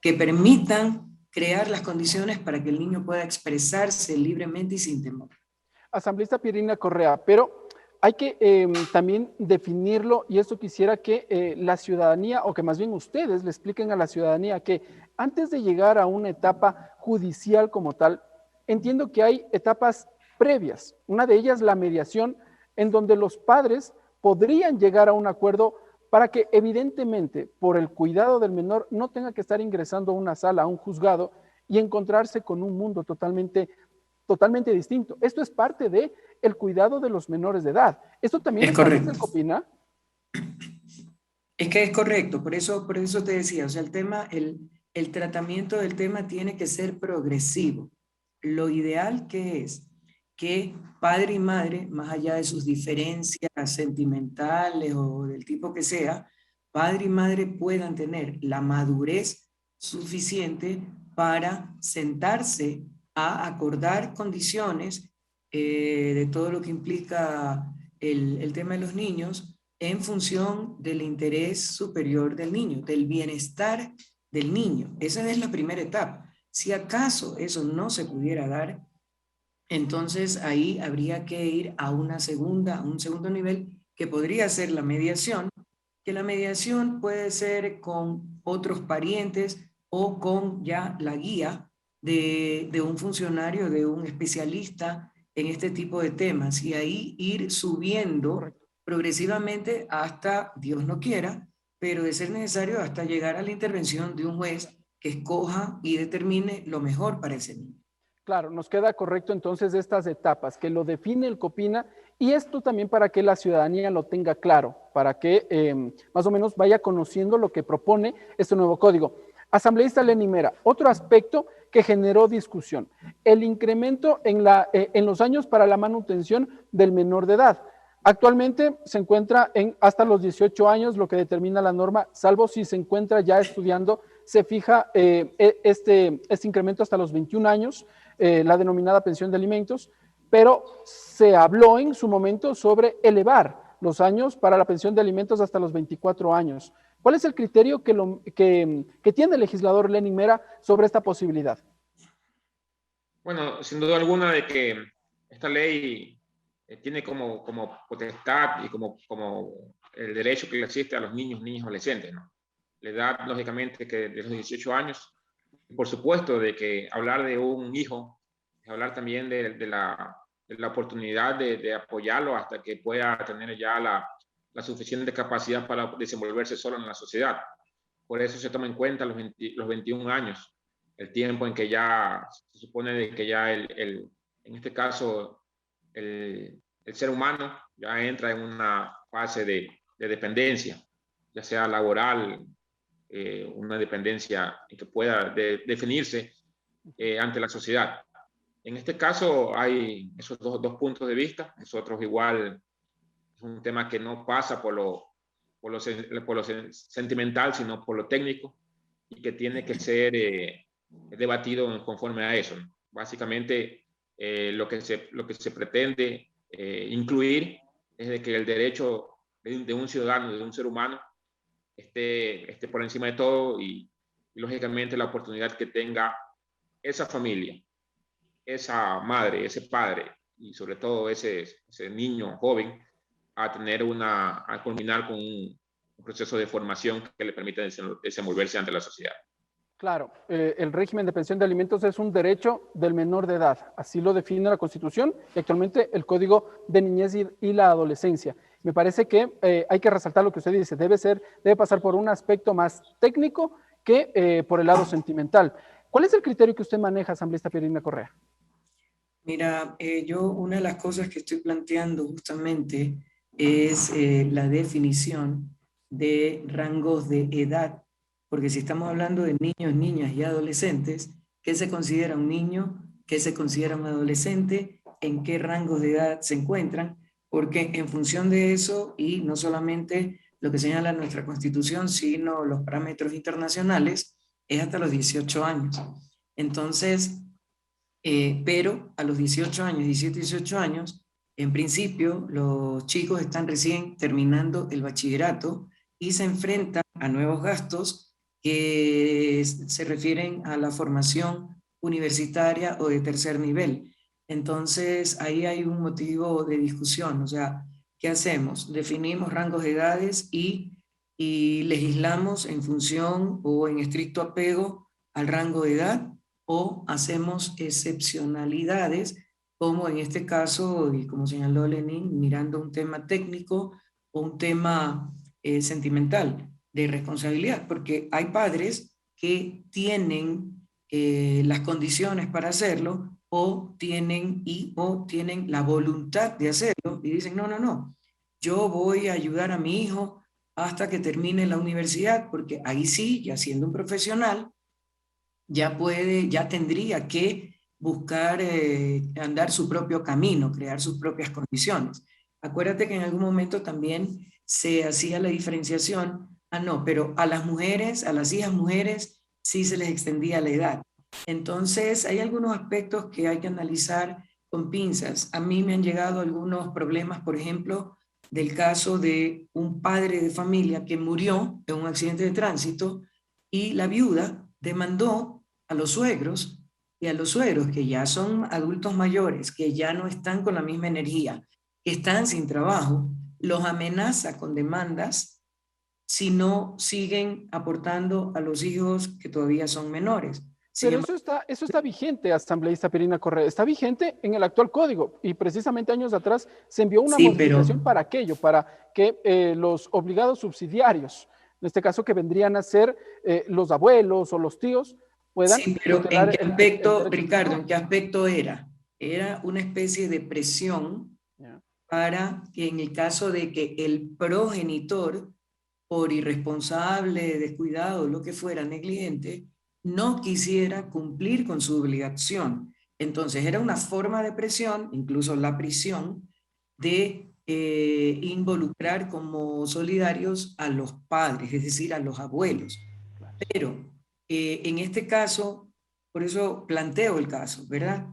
Speaker 5: que permitan crear las condiciones para que el niño pueda expresarse libremente y sin temor.
Speaker 1: Asambleísta Pirina Correa, pero hay que también definirlo, y esto quisiera que la ciudadanía, o que más bien ustedes le expliquen a la ciudadanía que antes de llegar a una etapa judicial como tal, entiendo que hay etapas previas. Una de ellas, la mediación, en donde los padres podrían llegar a un acuerdo para que evidentemente por el cuidado del menor no tenga que estar ingresando a una sala, a un juzgado y encontrarse con un mundo totalmente distinto. Esto es parte de el cuidado de los menores de edad. ¿Esto también es correcto? ¿Qué opina?
Speaker 5: Es que es correcto, por eso te decía, o sea, el tema, el tratamiento del tema tiene que ser progresivo. Lo ideal que es que padre y madre, más allá de sus diferencias sentimentales o del tipo que sea, padre y madre puedan tener la madurez suficiente para sentarse a acordar condiciones de todo lo que implica el tema de los niños en función del interés superior del niño, del bienestar del niño. Esa es la primera etapa. Si acaso eso no se pudiera dar, entonces ahí habría que ir a un segundo nivel que podría ser la mediación, que la mediación puede ser con otros parientes o con ya la guía de un funcionario, de un especialista en este tipo de temas, y ahí ir subiendo progresivamente hasta, Dios no quiera, pero de ser necesario hasta llegar a la intervención de un juez que escoja y determine lo mejor para ese niño.
Speaker 1: Claro, nos queda correcto entonces estas etapas, que lo define el COPINA, y esto también para que la ciudadanía lo tenga claro, para que más o menos vaya conociendo lo que propone este nuevo código. Asambleísta Lenny Mera, otro aspecto que generó discusión, el incremento en los años para la manutención del menor de edad. Actualmente se encuentra en hasta los 18 años, lo que determina la norma, salvo si se encuentra ya estudiando, se fija este incremento hasta los 21 años, la denominada pensión de alimentos, pero se habló en su momento sobre elevar los años para la pensión de alimentos hasta los 24 años. ¿Cuál es el criterio que tiene el legislador Lenny Mera sobre esta posibilidad?
Speaker 6: Bueno, sin duda alguna de que esta ley tiene como potestad y como el derecho que le existe a los niños adolescentes, ¿no? La edad, lógicamente, que de los 18 años, y por supuesto, de que hablar de un hijo, es hablar también de la oportunidad de apoyarlo hasta que pueda tener ya la suficiente capacidad para desenvolverse solo en la sociedad. Por eso se toma en cuenta los 21 años, el tiempo en que ya se supone de que ya en este caso, el ser humano ya entra en una fase de dependencia, ya sea laboral, una dependencia que pueda definirse ante la sociedad. En este caso hay esos dos puntos de vista. Nosotros igual es un tema que no pasa por lo sentimental, sino por lo técnico, y que tiene que ser debatido conforme a eso. Básicamente lo que se pretende incluir es de que el derecho de un ciudadano, de un ser humano, esté por encima de todo, y lógicamente la oportunidad que tenga esa familia, esa madre, ese padre y sobre todo ese niño joven a culminar con un proceso de formación que le permita desenvolverse ante la sociedad.
Speaker 1: Claro, el régimen de pensión de alimentos es un derecho del menor de edad, así lo define la Constitución y actualmente el Código de Niñez y la Adolescencia. Me parece que hay que resaltar lo que usted dice, debe pasar por un aspecto más técnico que por el lado sentimental. ¿Cuál es el criterio que usted maneja, asambleísta Pierina Correa?
Speaker 5: Mira, yo una de las cosas que estoy planteando justamente es la definición de rangos de edad, porque si estamos hablando de niños, niñas y adolescentes, ¿qué se considera un niño? ¿Qué se considera un adolescente? ¿En qué rangos de edad se encuentran? Porque en función de eso, y no solamente lo que señala nuestra Constitución, sino los parámetros internacionales, es hasta los 18 años. Entonces, pero a los 18 años, 17, 18 años, en principio los chicos están recién terminando el bachillerato y se enfrentan a nuevos gastos que se refieren a la formación universitaria o de tercer nivel. Entonces ahí hay un motivo de discusión, o sea, ¿qué hacemos? Definimos rangos de edades y legislamos en función o en estricto apego al rango de edad, o hacemos excepcionalidades, como en este caso, y como señaló Lenín, mirando un tema técnico o un tema sentimental de responsabilidad, porque hay padres que tienen las condiciones para hacerlo o tienen la voluntad de hacerlo y dicen, no, yo voy a ayudar a mi hijo hasta que termine la universidad, porque ahí sí, ya siendo un profesional, ya tendría que buscar andar su propio camino, crear sus propias condiciones. Acuérdate que en algún momento también se hacía la diferenciación, no, pero a las mujeres, a las hijas mujeres, sí se les extendía la edad. Entonces, hay algunos aspectos que hay que analizar con pinzas. A mí me han llegado algunos problemas, por ejemplo, del caso de un padre de familia que murió en un accidente de tránsito y la viuda demandó a los suegros y a los suegros que ya son adultos mayores, que ya no están con la misma energía, que están sin trabajo, los amenaza con demandas si no siguen aportando a los hijos que todavía son menores.
Speaker 1: Pero eso está vigente, asambleísta Pierina Correa, está vigente en el actual código y precisamente años atrás se envió una modificación para aquello, para que los obligados subsidiarios, en este caso que vendrían a ser los abuelos o los tíos, puedan...
Speaker 5: Sí, pero ¿en qué aspecto, Ricardo, en qué aspecto era? Era una especie de presión para que en el caso de que el progenitor, por irresponsable, descuidado, lo que fuera, negligente, no quisiera cumplir con su obligación. Entonces era una forma de presión, incluso la prisión, de involucrar como solidarios a los padres, es decir, a los abuelos. Pero en este caso, por eso planteo el caso, ¿verdad?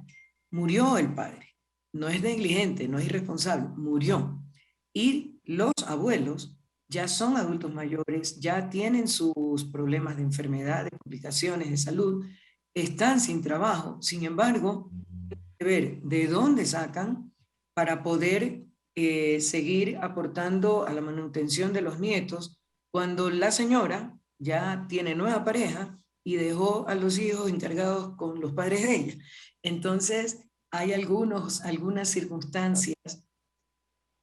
Speaker 5: Murió el padre, no es negligente, no es irresponsable, murió. Y los abuelos ya son adultos mayores, ya tienen sus problemas de enfermedad, de complicaciones de salud, están sin trabajo. Sin embargo, hay que ver de dónde sacan para poder seguir aportando a la manutención de los nietos cuando la señora ya tiene nueva pareja y dejó a los hijos encargados con los padres de ella. Entonces, hay algunas circunstancias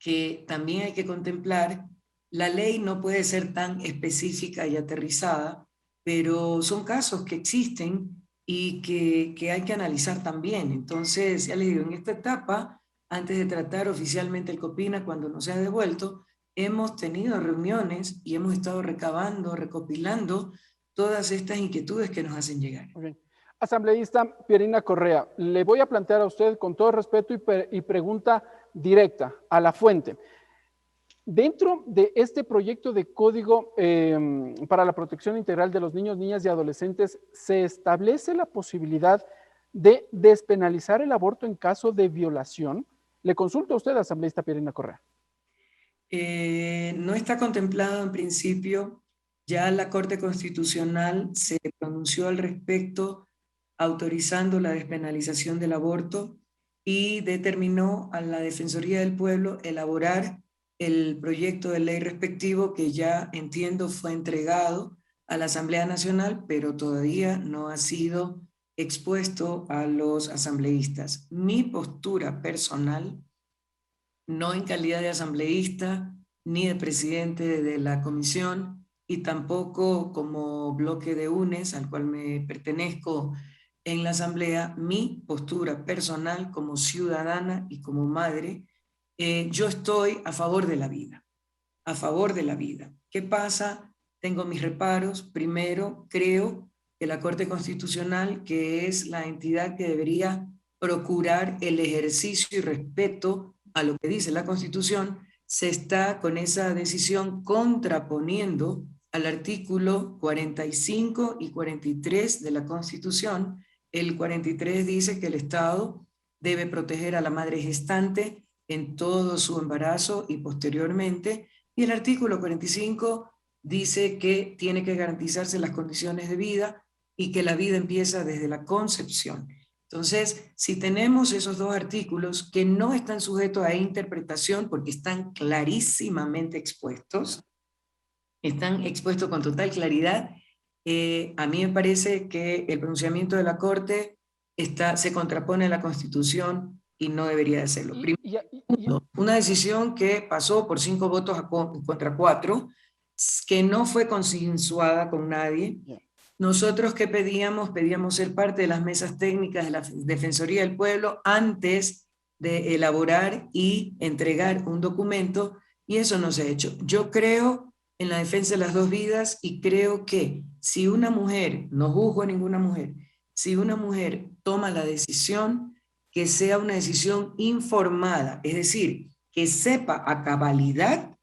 Speaker 5: que también hay que contemplar. La ley no puede ser tan específica y aterrizada, pero son casos que existen y que hay que analizar también. Entonces, ya les digo, en esta etapa, antes de tratar oficialmente el COPINA, cuando nos sea devuelto, hemos tenido reuniones y hemos estado recabando, recopilando todas estas inquietudes que nos hacen llegar.
Speaker 1: Okay. Asambleísta Pierina Correa, le voy a plantear a usted con todo respeto y pregunta directa a la fuente. Dentro de este proyecto de código para la protección integral de los niños, niñas y adolescentes, ¿se establece la posibilidad de despenalizar el aborto en caso de violación? Le consulto a usted, asambleísta Pierina Correa.
Speaker 5: No está contemplado en principio. Ya la Corte Constitucional se pronunció al respecto, autorizando la despenalización del aborto y determinó a la Defensoría del Pueblo elaborar el proyecto de ley respectivo que ya entiendo fue entregado a la Asamblea Nacional, pero todavía no ha sido expuesto a los asambleístas. Mi postura personal, no en calidad de asambleísta ni de presidente de la comisión y tampoco como bloque de UNES al cual me pertenezco en la asamblea, mi postura personal como ciudadana y como madre, yo estoy a favor de la vida, a favor de la vida. ¿Qué pasa? Tengo mis reparos. Primero, creo que la Corte Constitucional, que es la entidad que debería procurar el ejercicio y respeto a lo que dice la Constitución, se está con esa decisión contraponiendo al artículo 45 y 43 de la Constitución. El 43 dice que el Estado debe proteger a la madre gestante en todo su embarazo y posteriormente, y el artículo 45 dice que tiene que garantizarse las condiciones de vida y que la vida empieza desde la concepción. Entonces, si tenemos esos dos artículos que no están sujetos a interpretación porque están clarísimamente expuestos, están expuestos con total claridad, a mí me parece que el pronunciamiento de la Corte se contrapone a la Constitución y no debería de hacerlo. Primero, una decisión que pasó por 5 votos contra 4, que no fue consensuada con nadie. Nosotros que pedíamos ser parte de las mesas técnicas de la Defensoría del Pueblo antes de elaborar y entregar un documento, y eso no se ha hecho. Yo creo en la defensa de las dos vidas, y creo que si una mujer, no juzgo a ninguna mujer, si una mujer toma la decisión, que sea una decisión informada, es decir, que sepa a cabalidad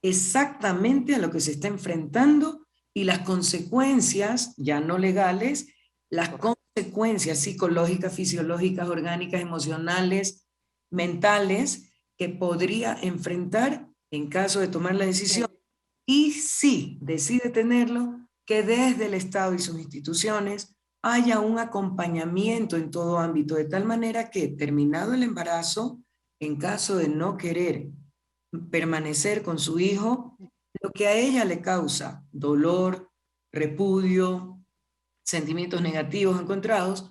Speaker 5: exactamente a lo que se está enfrentando y las consecuencias, ya no legales, las consecuencias psicológicas, fisiológicas, orgánicas, emocionales, mentales, que podría enfrentar en caso de tomar la decisión. Y si decide tenerlo, que desde el Estado y sus instituciones haya un acompañamiento en todo ámbito, de tal manera que, terminado el embarazo, en caso de no querer permanecer con su hijo, lo que a ella le causa dolor, repudio, sentimientos negativos encontrados,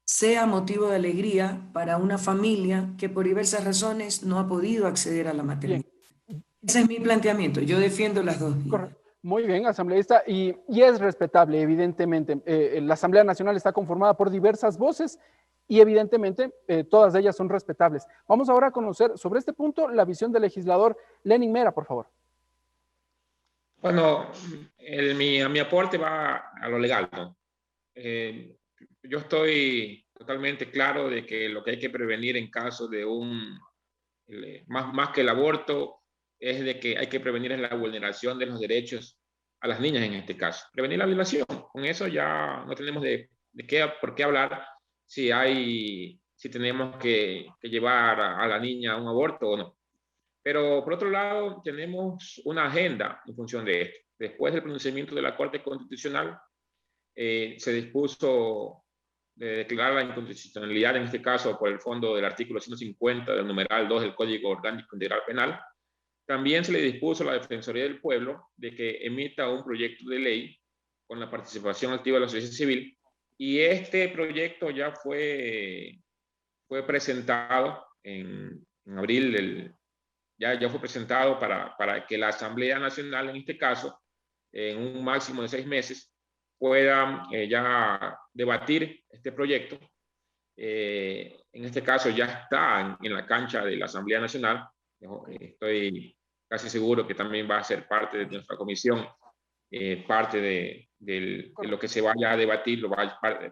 Speaker 5: sea motivo de alegría para una familia que por diversas razones no ha podido acceder a la maternidad. Ese es mi planteamiento. Yo defiendo las dos vías.
Speaker 1: Muy bien, asambleísta, y es respetable, evidentemente. La Asamblea Nacional está conformada por diversas voces y evidentemente todas ellas son respetables. Vamos ahora a conocer sobre este punto la visión del legislador Lenin Mera, por favor.
Speaker 6: Bueno, mi aporte va a lo legal, ¿no? Yo estoy totalmente claro de que lo que hay que prevenir en caso de más que el aborto, es de que hay que prevenir la vulneración de los derechos a las niñas en este caso. Prevenir la violación. Con eso ya no tenemos por qué hablar si tenemos que llevar a la niña a un aborto o no. Pero por otro lado, tenemos una agenda en función de esto. Después del pronunciamiento de la Corte Constitucional, se dispuso de declarar la inconstitucionalidad, en este caso por el fondo del artículo 150 del numeral 2 del Código Orgánico Integral Penal. También se le dispuso a la Defensoría del Pueblo de que emita un proyecto de ley con la participación activa de la sociedad civil, y este proyecto ya fue presentado en abril, ya fue presentado para que la Asamblea Nacional, en este caso, en un máximo de 6 meses, pueda ya debatir este proyecto. En este caso ya está en la cancha de la Asamblea Nacional. Estoy casi seguro que también va a ser parte de nuestra comisión, parte de lo que se vaya a debatir,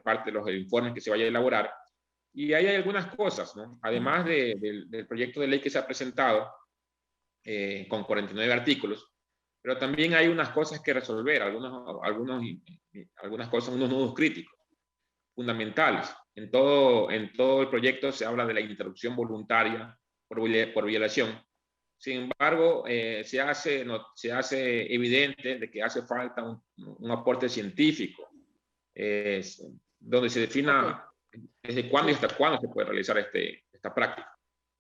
Speaker 6: parte de los informes que se vaya a elaborar. Y ahí hay algunas cosas, ¿no? Además del proyecto de ley que se ha presentado con 49 artículos, pero también hay unas cosas que resolver, algunas cosas, unos nudos críticos fundamentales. En todo el proyecto se habla de la interrupción voluntaria por violación. Sin embargo, se hace evidente de que hace falta un aporte científico, donde se defina desde cuándo y hasta cuándo se puede realizar esta práctica.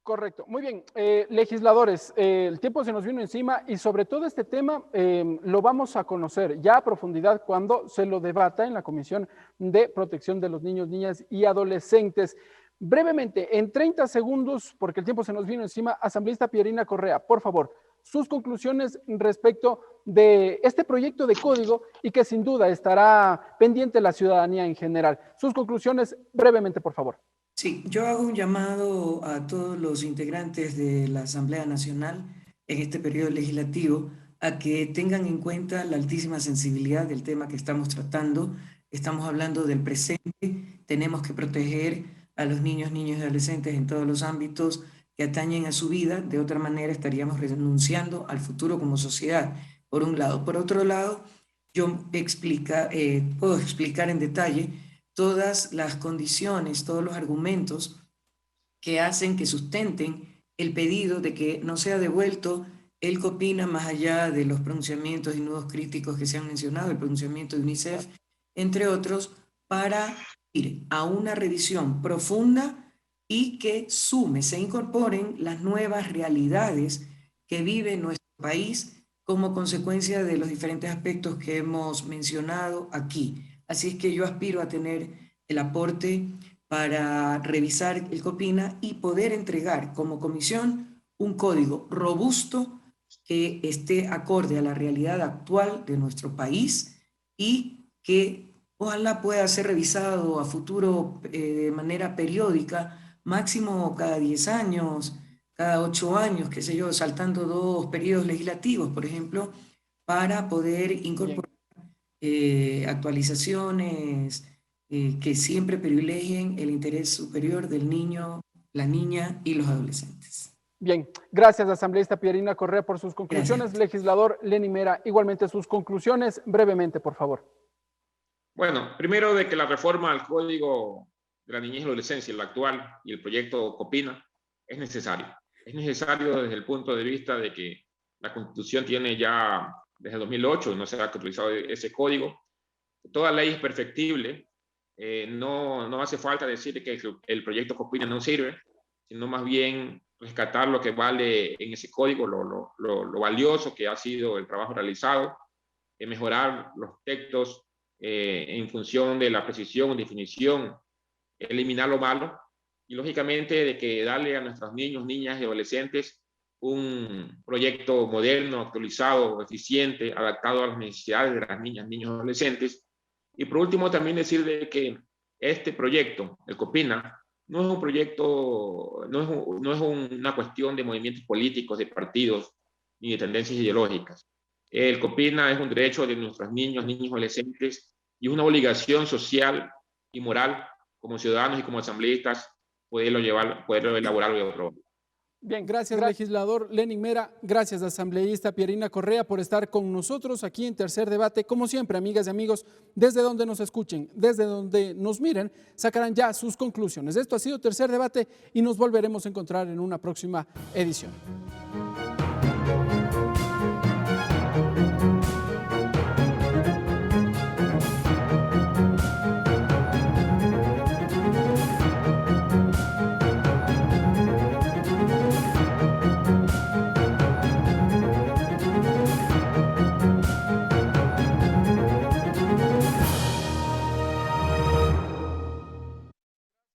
Speaker 1: Correcto. Muy bien. Legisladores, el tiempo se nos vino encima y sobre todo este tema lo vamos a conocer ya a profundidad cuando se lo debata en la Comisión de Protección de los Niños, Niñas y Adolescentes. Brevemente, en 30 segundos, porque el tiempo se nos vino encima, asambleísta Pierina Correa, por favor, sus conclusiones respecto de este proyecto de código y que sin duda estará pendiente la ciudadanía en general. Sus conclusiones brevemente, por favor.
Speaker 5: Sí, yo hago un llamado a todos los integrantes de la Asamblea Nacional en este periodo legislativo a que tengan en cuenta la altísima sensibilidad del tema que estamos tratando. Estamos hablando del presente, tenemos que proteger a los niños, niñas y adolescentes en todos los ámbitos que atañen a su vida. De otra manera estaríamos renunciando al futuro como sociedad, por un lado. Por otro lado, yo puedo explicar en detalle todas las condiciones, todos los argumentos que hacen, que sustenten el pedido de que no sea devuelto el COPINA, más allá de los pronunciamientos y nudos críticos que se han mencionado, el pronunciamiento de UNICEF, entre otros, para ir a una revisión profunda y que se incorporen las nuevas realidades que vive nuestro país como consecuencia de los diferentes aspectos que hemos mencionado aquí. Así es que yo aspiro a tener el aporte para revisar el COPINA y poder entregar como comisión un código robusto que esté acorde a la realidad actual de nuestro país y que ojalá pueda ser revisado a futuro de manera periódica, máximo cada 10 años, cada 8 años, qué sé yo, saltando 2 periodos legislativos, por ejemplo, para poder incorporar actualizaciones que siempre privilegien el interés superior del niño, la niña y los adolescentes.
Speaker 1: Bien, gracias asambleísta Pierina Correa por sus conclusiones.
Speaker 5: Gracias.
Speaker 1: Legislador Lenny Mera, igualmente sus conclusiones, brevemente, por favor.
Speaker 6: Bueno, primero de que la reforma al Código de la Niñez y la Adolescencia, el actual y el proyecto Copina, es necesario. Es necesario desde el punto de vista de que la Constitución tiene ya desde 2008, no se ha actualizado ese código. Toda ley es perfectible. No hace falta decir que el proyecto Copina no sirve, sino más bien rescatar lo que vale en ese código, lo valioso que ha sido el trabajo realizado, mejorar los textos en función de la precisión, definición, eliminar lo malo y lógicamente de que darle a nuestros niños, niñas y adolescentes un proyecto moderno, actualizado, eficiente, adaptado a las necesidades de las niñas, niños y adolescentes. Y por último también decir de que este proyecto, el Copina, no es un proyecto, no es una cuestión de movimientos políticos, de partidos, ni de tendencias ideológicas. El Copina es un derecho de nuestros niños, niñas y adolescentes y una obligación social y moral como ciudadanos y como asambleístas poderlo elaborar y aprobar.
Speaker 1: Bien, gracias legislador Lenny Mera, gracias asambleísta Pierina Correa por estar con nosotros aquí en Tercer Debate. Como siempre, amigas y amigos, desde donde nos escuchen, desde donde nos miren, sacarán ya sus conclusiones. Esto ha sido Tercer Debate y nos volveremos a encontrar en una próxima edición.